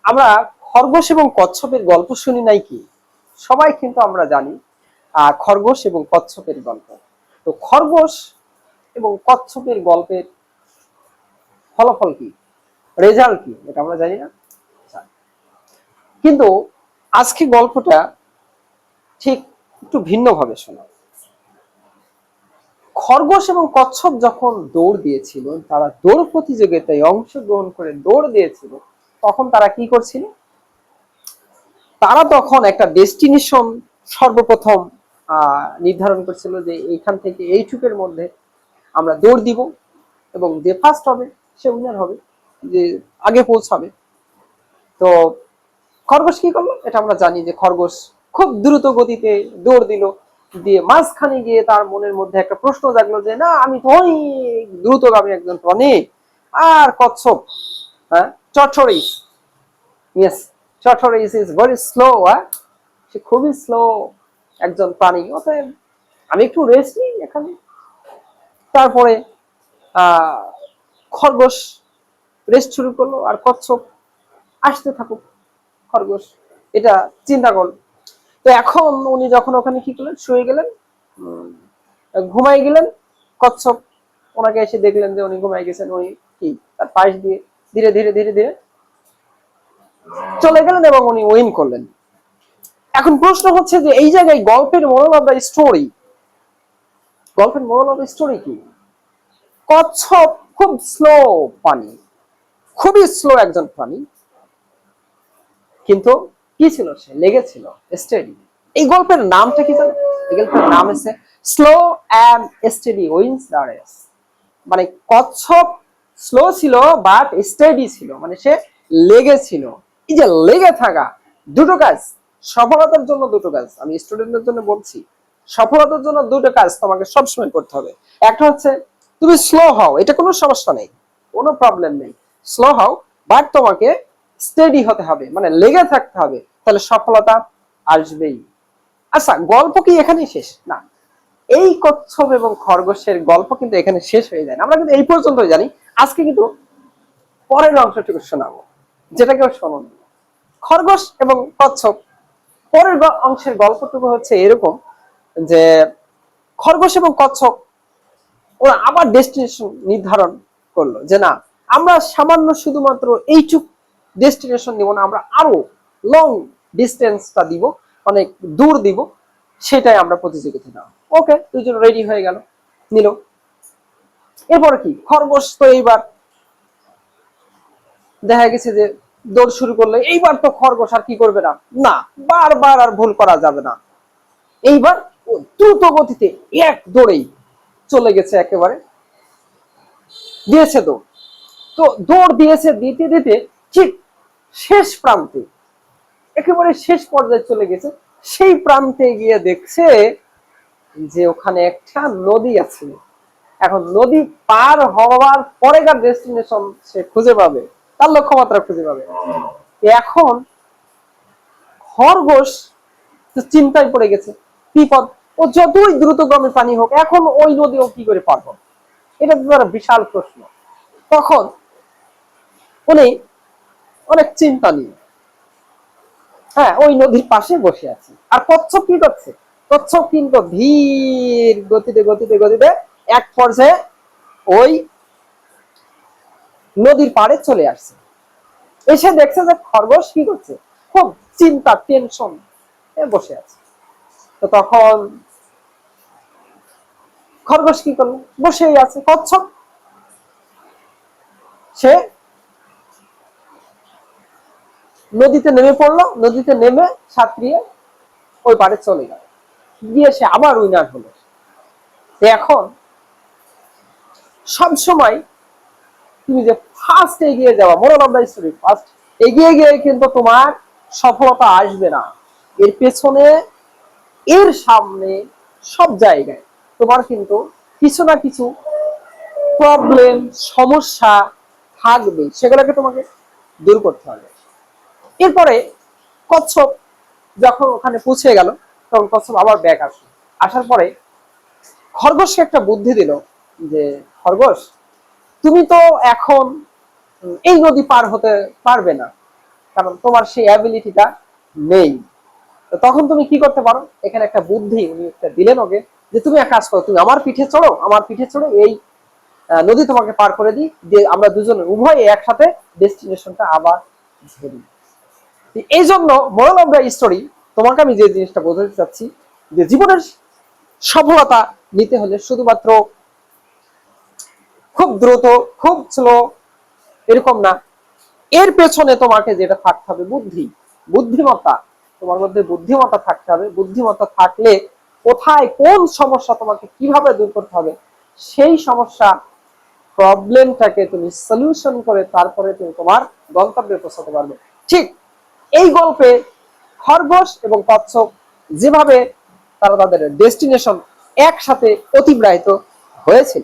আমরা খরগোশ এবং কচ্ছপের গল্প শুনি নাই কি? সবাই কিন্তু আমরা জানি খরগোশ এবং কচ্ছপের গল্প। তো খরগোশ এবং কচ্ছপের গল্পের ফলাফল কি, রেজাল্ট কি, এটা আমরা জানি না। কিন্তু আজকে গল্পটা ঠিক একটু ভিন্নভাবে শোনা। খরগোশ এবং কচ্ছপ যখন দৌড় দিয়েছিল, তারা দৌড় প্রতিযোগিতায় অংশগ্রহণ করে দৌড় দিয়েছিল, তখন তারা কি করছিল? তারা তখন একটা ডেস্টিনেশন সর্বপ্রথম নির্ধারণ করছিল যে এইখান থেকে এইটুকের মধ্যে আমরা দৌড় দিব এবং যে ফার্স্ট হবে সে উইনার হবে, যে আগে পৌঁছাবে। তো খরগোশ কি করলো এটা আমরা জানি, যে খরগোশ খুব দ্রুত গতিতে দৌড় দিল, দিয়ে মাঝখানে গিয়ে তার মনের মধ্যে একটা প্রশ্ন জাগলো যে না, আমি তো অনেক দ্রুতগামী একজন প্রাণী। আর কচ্ছপ, হ্যাঁ, চটচড়ি, ইয়েস, চটচড়িস ইজ ভেরি স্লো, সে খুবই স্লো একজন প্রাণী, অতএব আমি একটু রেস্ট নিই এখানে। তারপরে খরগোশ রেস্ট শুরু করলো, আর কচ্ছপ আসতে থাকুক। খরগোশ এটা চিন্তা করল। তো এখন উনি যখন ওখানে কি করলেন, শুয়ে গেলেন, ঘুমাই গেলেন। কচ্ছপ ওনাকে এসে দেখলেন যে উনি ঘুমাই গেছেন, উনি কি তার পাশ দিয়ে ধীরে ধীরে ধীরে ধীরে চলে গেলেন এবং উনি উইন করলেন। এখন প্রশ্ন হচ্ছে যে এই জায়গায় গল্পের মোরাল অফ দ্য স্টোরি, গল্পের মোরাল অফ দ্য স্টোরি কি? কচ্ছপ খুব স্লো প্রাণী, খুবই স্লো একজন প্রাণী, কিন্তু কি ছিল, সে লেগেছিল, স্টেডি। এই গল্পের নামটা কি জানো? এই গল্পের নাম হচ্ছে slow and steady wins the race. মানে কচ্ছপ স্লো ছিল বাট স্টেডি ছিল, মানে সে লেগেছিল। এই যে লেগে থাকা, দুটো কাজ, সফলতার জন্য দুটো কাজ, আমি স্টুডেন্টদের জন্য বলছি, সফলতার জন্য দুটো কাজ তোমাকে সবসময় করতে হবে। একটা হচ্ছে তুমি স্লো হও, এটা কোনো সমস্যা নেই, কোনো প্রবলেম নেই, স্লো হও, বাট তোমাকে স্টেডি হতে হবে, মানে লেগে থাকতে হবে, তাহলে সফলতা আসবেই। আচ্ছা, গল্প কি এখানেই শেষ? না, এই কচ্ছপ এবং খরগোশের গল্প কিন্তু এখানে শেষ হয়ে যায় না, আমরা কিন্তু এই পর্যন্তই জানি। আজকে কিন্তু পরের অংশটুকু শোনাবো, যেটা কেউ শোনো। খরগোশ এবং কচ্ছপ পরের অংশের গল্পটুকু হচ্ছে এরকম যে খরগোশ এবং কচ্ছপ ওরা আবার ডেস্টিনেশন নির্ধারণ করলো, যে না, আমরা সামান্য শুধুমাত্র এইটুক ডেস্টিনেশন দিব না, আমরা আরো লং ডিস্টেন্সটা দিব, অনেক দূর দিব, সেটাই আমরা প্রতিযোগিতা নাও। ওকে, দুজন রেডি হয়ে গেল, নিল। এরপর কি, খরগোশ তো এইবার দেখা গেছে যে দৌড় শুরু করলে, এইবার তো খরগোশ আর কি করবে না, না বারবার আর ভুল করা যাবে না, এইবার দ্রুত গতিতে এক দৌড়েই চলে গেছে, একেবারে দিয়েছে দৌড়। তো দৌড় দিয়েছে, দিতে দিতে ঠিক শেষ প্রান্তে, একেবারে শেষ পর্যায়ে চলে গেছে। সেই প্রান্তে গিয়ে দেখছে যে ওখানে একটা নদী আছে। এখন নদী পার হওয়ার পরেকার ডেস্টিনেশন সে খুঁজে পাবে, তার লক্ষ্যমাত্রা খুঁজে পাবে। এখন খরগোশ চিন্তায় পড়ে গেছে, বিপদ, ও যতই দ্রুতগামী প্রাণী হোক, এখন ওই নদী ও কি করে পার হবে, এটা তো তার বিশাল প্রশ্ন। তখন উনি অনেক চিন্তা নিয়ে, হ্যাঁ, ওই নদীর পাশে বসে আছে। আর কচ্ছপ কি করছে? কচ্ছপ কিন্তু ধীর গতিতে গতিতে গতিতে এক পর্যায়ে ওই নদীর পাড়ে চলে আসছে। এসে দেখছে যে খরগোশ কি করছে, খুব চিন্তা টেনশন বসে আছে। তো তখন খরগোশ কি করলো, বসেই আছে। কচ্ছপ সে নদীতে নেমে পড়লো, নদীতে নেমে সাঁতরিয়ে ওই পাড়ে চলে গেল, গিয়ে সে আবার উইনার হলো। এখন সব সময় তুমি যে ফার্স্ট এগিয়ে যাওয়া, moral of the story, first এগিয়ে গিয়ে কিন্তু তোমার সফলতা আসবে না। এর পেছনে, এর সামনে, সব জায়গায় তোমার কিন্তু কিছু না কিছু প্রবলেম, সমস্যা থাকবে, সেগুলোকে তোমাকে দূর করতে হবে। এরপরে কচ্ছপ যখন ওখানে পৌঁছে গেল, তখন কচ্ছপ আবার ব্যাক আসলো। আসার পরে খরগোশকে একটা বুদ্ধি দিল, যে খরগোশ, তুমি তো এখন এই নদী পার হতে পারবে না, কারণ তোমার সেই অ্যাবিলিটিটা নেই। তো তখন তুমি কি করতে পারো, এখানে একটা বুদ্ধি উনি একটা দিলেন ওকে, যে তুমি এক কাজ করো, তুমি আমার পিঠে চড়ো, আমার পিঠে চড়ো, এই নদী তোমাকে পার করে দিই, যে আমরা দুজনে উভয়ে একসাথে ডেস্টিনেশনটা আবার ধরি। এই জন্য মোরাল অফ দ্য স্টোরি, তোমাকে আমি যে জিনিসটা বোঝাতে চাচ্ছি, যে জীবনের সফলতা নিতে হলে শুধুমাত্র খুব দ্রুত, খুব স্লো এরকম না, এর পেছনে তোমাকে যেটা থাকতে হবে বুদ্ধি, বুদ্ধিমত্তা। তোমার মধ্যে বুদ্ধিমত্তা থাকতে হবে। বুদ্ধিমত্তা থাকলে কোথায় কোন সমস্যা তোমাকে কিভাবে দূর করতে হবে, সেই সমস্যা প্রবলেমটাকে তুমি সলিউশন করে তারপরে তুমি তোমার গন্তব্যে পৌঁছাতে পারবে। ঠিক এই গল্পে খরগোশ এবং কচ্ছপ যেভাবে তারা তাদের ডেস্টিনেশন একসাথে অতিবাহিত হয়েছিল।